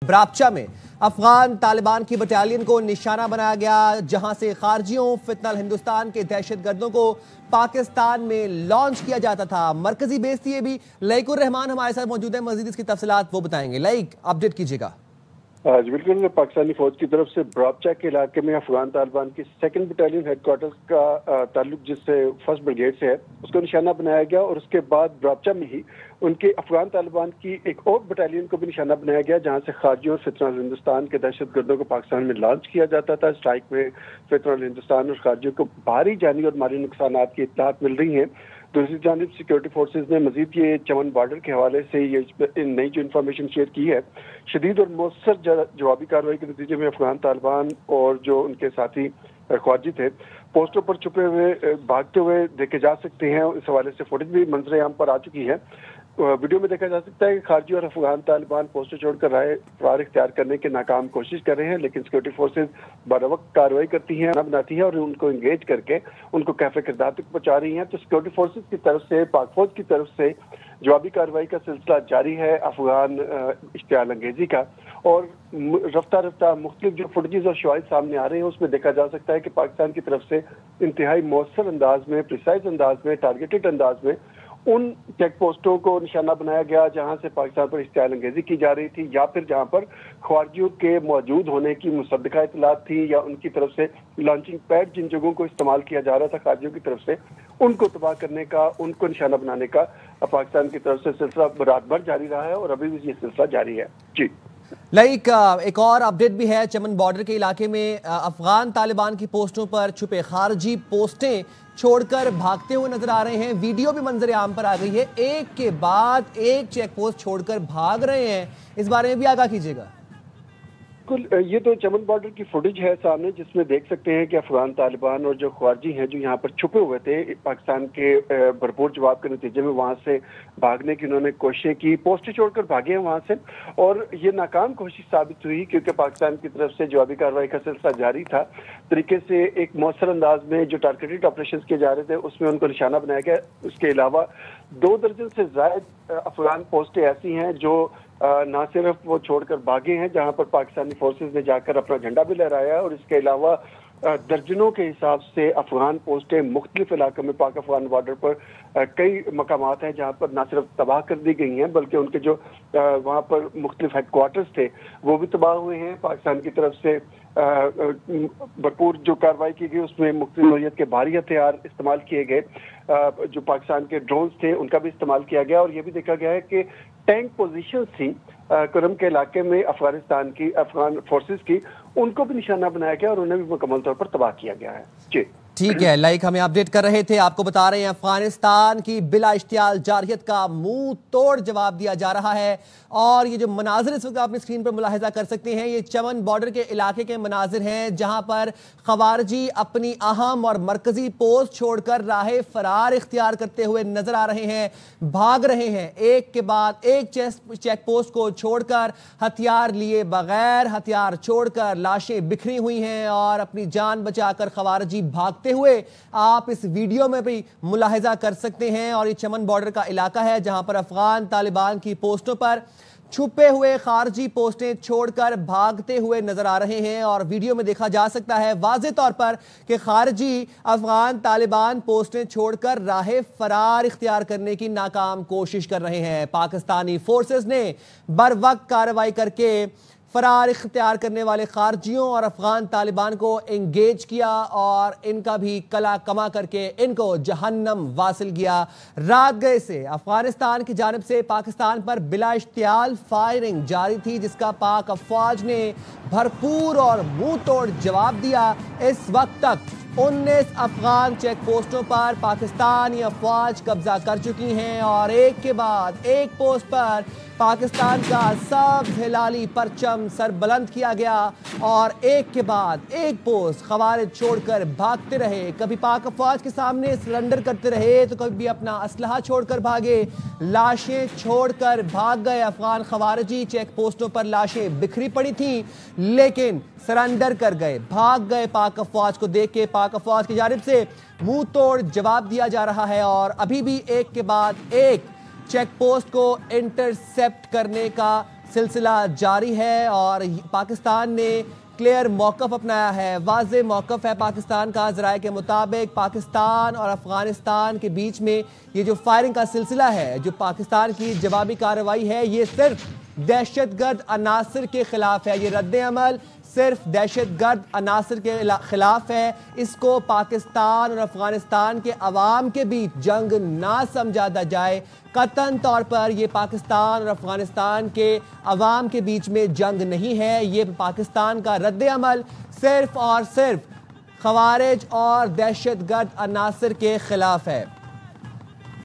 براپچا میں افغان طالبان کی بٹالین کو نشانہ بنایا گیا، جہاں سے خارجیوں فتنہ الہندوستان کے دہشت گردوں کو پاکستان میں لانچ کیا جاتا تھا۔ مرکزی بیس تھی یہ بھی۔ لائق الرحمان ہمارے ساتھ موجود ہیں، مزید اس کی تفصیلات وہ بتائیں گے۔ لائق اپڈیٹ کیجیے گا۔ جی بالکل، پاکستانی فوج کی طرف سے براپچا کے علاقے میں افغان طالبان کی سیکنڈ بٹالین ہیڈ کوارٹرز کا تعلق جس سے فرسٹ بریگیڈ سے ہے، اس کو نشانہ بنایا گیا، اور اس کے بعد براپچا میں ہی ان کے افغان طالبان کی ایک اور بٹالین کو بھی نشانہ بنایا گیا، جہاں سے خارجیوں اور فتنہ الہندوستان کے دہشت گردوں کو پاکستان میں لانچ کیا جاتا تھا۔ اسٹرائک میں فتنہ الہندوستان اور خارجیوں کو بھاری جانی اور مالی نقصانات کی اطلاعات مل رہی ہیں۔ دوسری جانب سیکورٹی فورسز نے مزید یہ چمن بارڈر کے حوالے سے یہ نئی جو انفارمیشن شیئر کی ہے، شدید اور مؤثر جوابی کارروائی کے نتیجے میں افغان طالبان اور جو ان کے ساتھی خارجی تھے پوسٹوں پر چھپے ہوئے بھاگتے ہوئے دیکھے جا سکتے ہیں۔ اس حوالے سے فوٹیج بھی منظر عام پر آ چکی ہے۔ ویڈیو میں دیکھا جا سکتا ہے کہ خارجی اور افغان طالبان پوسٹر چھوڑ کر راہ فرار اختیار کرنے کے ناکام کوشش کر رہے ہیں، لیکن سیکورٹی فورسز بروقت کارروائی کرتی ہیں، بناتی ہیں اور ان کو انگیج کر کے ان کو کیفے کردار تک پہنچا رہی ہیں۔ تو سیکورٹی فورسز کی طرف سے، پاک فوج کی طرف سے جوابی کارروائی کا سلسلہ جاری ہے افغان اشتعال انگیزی کا، اور رفتہ رفتہ مختلف جو فوٹیجز اور شواہد سامنے آ رہے ہیں اس میں دیکھا جا سکتا ہے کہ پاکستان کی طرف سے انتہائی مؤثر انداز میں، پریسائز انداز میں، ٹارگیٹڈ انداز میں ان چیک پوسٹوں کو نشانہ بنایا گیا جہاں سے پاکستان پر اشتعال انگیزی کی جا رہی تھی، یا پھر جہاں پر خارجیوں کے موجود ہونے کی مصدقہ اطلاعات تھی، یا ان کی طرف سے لانچنگ پیڈ جن جگہوں کو استعمال کیا جا رہا تھا خارجیوں کی طرف سے، ان کو تباہ کرنے کا، ان کو نشانہ بنانے کا پاکستان کی طرف سے سلسلہ رات بھر جاری رہا ہے، اور ابھی بھی یہ سلسلہ جاری ہے۔ جی لائک ایک اور اپڈیٹ بھی ہے، چمن بارڈر کے علاقے میں افغان طالبان کی پوسٹوں پر چھپے خارجی پوسٹیں چھوڑ کر بھاگتے ہوئے نظر آ رہے ہیں۔ ویڈیو بھی منظر عام پر آ گئی ہے، ایک کے بعد ایک چیک پوسٹ چھوڑ کر بھاگ رہے ہیں۔ اس بارے میں بھی آگاہ کیجیے گا۔ بالکل، یہ تو چمن بارڈر کی فوٹیج ہے سامنے، جس میں دیکھ سکتے ہیں کہ افغان طالبان اور جو خارجی ہیں جو یہاں پر چھپے ہوئے تھے، پاکستان کے بھرپور جواب کے نتیجے میں وہاں سے بھاگنے کی انہوں نے کوششیں کی، پوسٹیں چھوڑ کر بھاگے ہیں وہاں سے، اور یہ ناکام کوشش ثابت ہوئی کیونکہ پاکستان کی طرف سے جوابی کارروائی کا سلسلہ جاری تھا۔ طریقے سے ایک مؤثر انداز میں جو ٹارگیٹڈ آپریشنز کیے جا رہے تھے اس میں ان کو نشانہ بنایا گیا۔ اس کے علاوہ 2 درجن سے زائد افغان پوسٹیں ایسی ہیں جو نہ صرف وہ چھوڑ کر بھاگے ہیں، جہاں پر پاکستانی فورسز نے جا کر اپنا جھنڈا بھی لہرایا ہے، اور اس کے علاوہ درجنوں کے حساب سے افغان پوسٹیں مختلف علاقوں میں پاک افغان بارڈر پر کئی مقامات ہیں جہاں پر نہ صرف تباہ کر دی گئی ہیں بلکہ ان کے جو وہاں پر مختلف ہیڈ کوارٹرز تھے وہ بھی تباہ ہوئے ہیں۔ پاکستان کی طرف سے بھرپور جو کارروائی کی گئی اس میں مختلف نوعیت کے بھاری ہتھیار استعمال کیے گئے، جو پاکستان کے ڈرونز تھے ان کا بھی استعمال کیا گیا، اور یہ بھی دیکھا گیا ہے کہ ٹینک پوزیشنز تھیں کرم کے علاقے میں افغانستان کی افغان فورسز کی، ان کو بھی نشانہ بنایا گیا اور انہیں بھی مکمل طور پر تباہ کیا گیا ہے۔ جی ٹھیک ہے، لائک ہمیں اپڈیٹ کر رہے تھے، آپ کو بتا رہے ہیں افغانستان کی بلا اشتعال جارحیت کا منہ توڑ جواب دیا جا رہا ہے، اور یہ جو مناظر اس وقت آپ نے اسکرین پر ملاحظہ کر سکتے ہیں، یہ چمن بارڈر کے علاقے کے مناظر ہیں جہاں پر خوارجی اپنی اہم اور مرکزی پوسٹ چھوڑ کر راہ فرار اختیار کرتے ہوئے نظر آ رہے ہیں، بھاگ رہے ہیں، ایک کے بعد ایک چیک پوسٹ کو چھوڑ کر، ہتھیار لیے بغیر، ہتھیار چھوڑ کر، لاشیں بکھری ہوئی ہیں، اور اپنی جان بچا کر خوارجی بھاگتے ہوئے آپ اس ویڈیو میں بھی ملاحظہ کر سکتے ہیں۔ اور یہ چمن بارڈر کا علاقہ ہے جہاں پر افغان طالبان کی پوسٹوں پر چھپے ہوئے خارجی پوسٹیں چھوڑ کر بھاگتے ہوئے نظر آ رہے ہیں، اور ویڈیو میں دیکھا جا سکتا ہے واضح طور پر کہ خارجی افغان طالبان پوسٹیں چھوڑ کر راہ فرار اختیار کرنے کی ناکام کوشش کر رہے ہیں۔ پاکستانی فورسز نے بروقت کارروائی کر کے فرار اختیار کرنے والے خارجیوں اور افغان طالبان کو انگیج کیا، اور ان کا بھی کلا کما کر کے ان کو جہنم واصل کیا۔ رات گئے سے افغانستان کی جانب سے پاکستان پر بلا اشتعال فائرنگ جاری تھی، جس کا پاک افواج نے بھرپور اور منہ توڑ جواب دیا۔ اس وقت تک 19 افغان چیک پوسٹوں پر پاکستانی افواج قبضہ کر چکی ہیں، اور ایک کے بعد ایک پوسٹ پر پاکستان کا سبز ہلالی پرچم سر بلند کیا گیا، اور ایک کے بعد ایک پوسٹ خوارج چھوڑ کر بھاگتے رہے، کبھی پاک افواج کے سامنے سرنڈر کرتے رہے تو کبھی اپنا اسلحہ چھوڑ کر بھاگے، لاشیں چھوڑ کر بھاگ گئے افغان خوارجی۔ چیک پوسٹوں پر لاشیں بکھری پڑی تھیں لیکن سرنڈر کر گئے، بھاگ گئے۔ پاک افواج کو دیکھ کے پاک افواج کی جانب سے منہ توڑ جواب دیا جا رہا ہے، اور ابھی بھی ایک کے بعد ایک چیک پوسٹ کو انٹرسیپٹ کرنے کا سلسلہ جاری ہے اور پاکستان نے کلیئر موقف اپنایا ہے، واضح موقف ہے پاکستان کا۔ ذرائع کے مطابق پاکستان اور افغانستان کے بیچ میں یہ جو فائرنگ کا سلسلہ ہے، جو پاکستان کی جوابی کارروائی ہے، یہ صرف دہشت گرد عناصر کے خلاف ہے۔ یہ رد عمل صرف دہشت گرد عناصر کے خلاف ہے۔ اس کو پاکستان اور افغانستان کے عوام کے بیچ جنگ نہ سمجھا جائے۔ قطعاً طور پر یہ پاکستان اور افغانستان کے عوام کے بیچ میں جنگ نہیں ہے، یہ پاکستان کا رد عمل صرف اور صرف خوارج اور دہشت گرد عناصر کے خلاف ہے۔